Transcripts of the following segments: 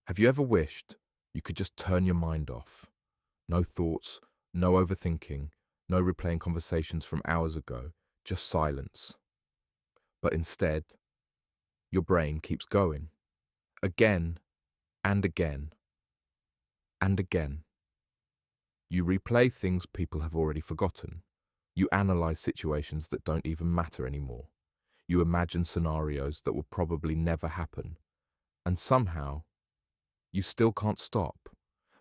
Have you ever wished you could just turn your mind off? No thoughts, no overthinking, no replaying conversations from hours ago, just silence. But instead, your brain keeps going. Again and again and again. You replay things people have already forgotten. You analyze situations that don't even matter anymore. You imagine scenarios that will probably never happen. And somehow, you still can't stop.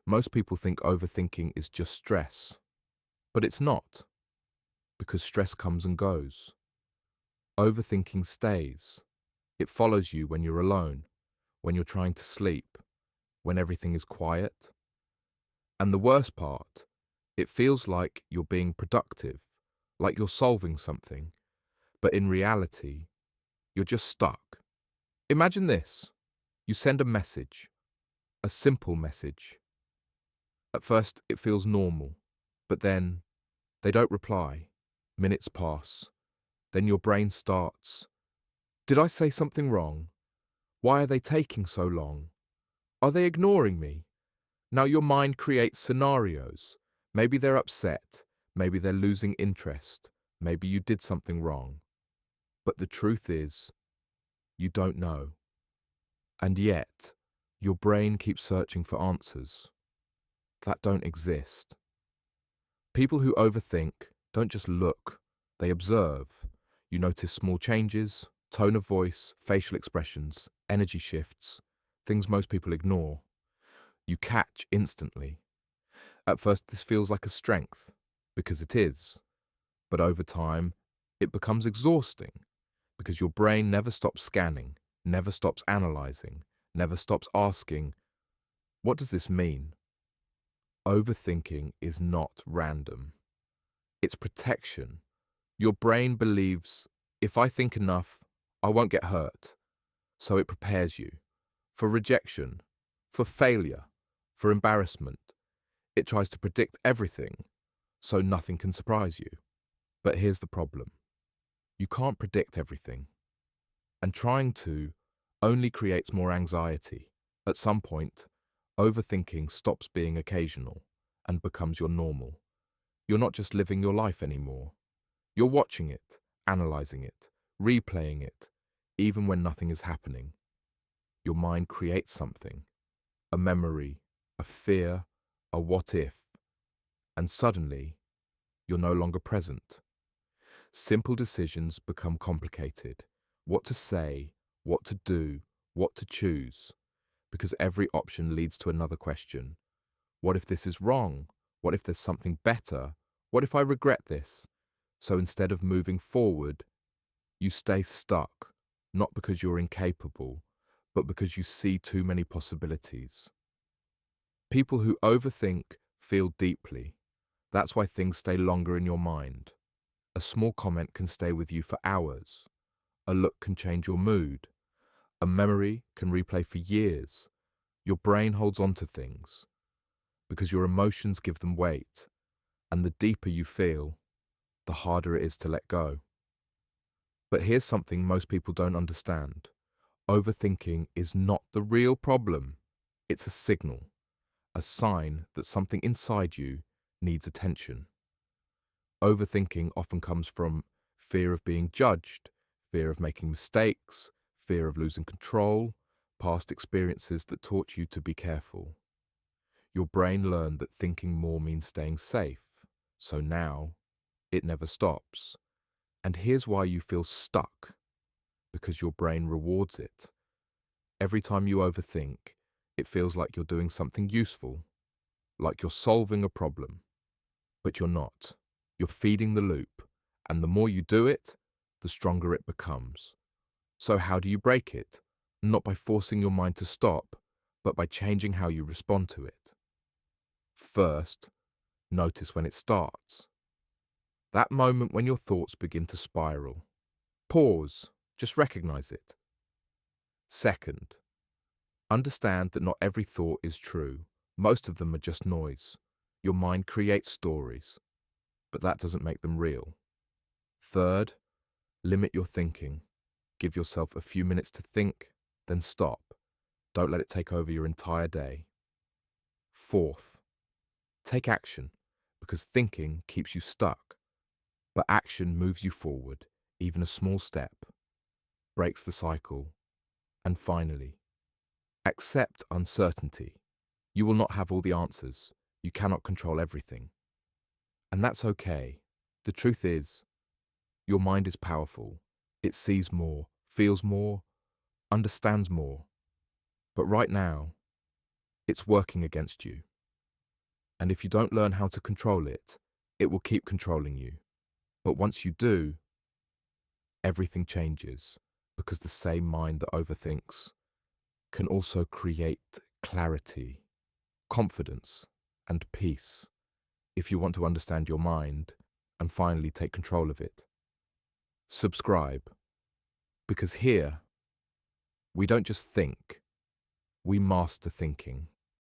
Most people think overthinking is just stress, but it's not, because stress comes and goes. Overthinking stays. It follows you when you're alone, when you're trying to sleep, when everything is quiet. And the worst part, it feels like you're being productive, like you're solving something, but in reality, you're just stuck. Imagine this. You send a message, a simple message. At first, it feels normal, but then they don't reply. Minutes pass. Then your brain starts. Did I say something wrong? Why are they taking so long? Are they ignoring me? Now your mind creates scenarios. Maybe they're upset. Maybe they're losing interest. Maybe you did something wrong. But the truth is, you don't know. And yet, your brain keeps searching for answers that don't exist. People who overthink don't just look, they observe. You notice small changes, tone of voice, facial expressions, energy shifts, things most people ignore. You catch instantly. At first, this feels like a strength, because it is. But over time, it becomes exhausting, because your brain never stops scanning, never stops analyzing, never stops asking, what does this mean? Overthinking is not random. It's protection. Your brain believes, if I think enough, I won't get hurt. So it prepares you for rejection, for failure, for embarrassment. It tries to predict everything, so nothing can surprise you. But here's the problem. You can't predict everything. And trying to only creates more anxiety. At some point, overthinking stops being occasional and becomes your normal. You're not just living your life anymore. You're watching it, analyzing it, replaying it, even when nothing is happening. Your mind creates something, a memory, a fear, a what if, and suddenly, you're no longer present. Simple decisions become complicated. What to say, what to do, what to choose, because every option leads to another question. What if this is wrong? What if there's something better? What if I regret this? So instead of moving forward, you stay stuck, not because you're incapable, but because you see too many possibilities. People who overthink feel deeply. That's why things stay longer in your mind. A small comment can stay with you for hours. A look can change your mood. A memory can replay for years. Your brain holds on to things because your emotions give them weight. And the deeper you feel, the harder it is to let go. But here's something most people don't understand. Overthinking is not the real problem. It's a signal, a sign that something inside you needs attention. Overthinking often comes from fear of being judged, fear of making mistakes, fear of losing control, past experiences that taught you to be careful. Your brain learned that thinking more means staying safe, so now it never stops. And here's why you feel stuck, because your brain rewards it. Every time you overthink, it feels like you're doing something useful, like you're solving a problem, but you're not. You're feeding the loop, and the more you do it, the stronger it becomes. So how do you break it? Not by forcing your mind to stop, but by changing how you respond to it. First, notice when it starts. That moment when your thoughts begin to spiral. Pause, just recognize it. Second, understand that not every thought is true. Most of them are just noise. Your mind creates stories, but that doesn't make them real. Third, limit your thinking. Give yourself a few minutes to think, then stop. Don't let it take over your entire day. Fourth, take action, because thinking keeps you stuck, but action moves you forward. Even a small step breaks the cycle. And finally, accept uncertainty. You will not have all the answers. You cannot control everything. And that's okay. The truth is, your mind is powerful. It sees more, feels more, understands more. But right now, it's working against you. And if you don't learn how to control it, it will keep controlling you. But once you do, everything changes, because the same mind that overthinks can also create clarity, confidence, and peace if you want to understand your mind and finally take control of it. Subscribe, because here, we don't just think, we master thinking.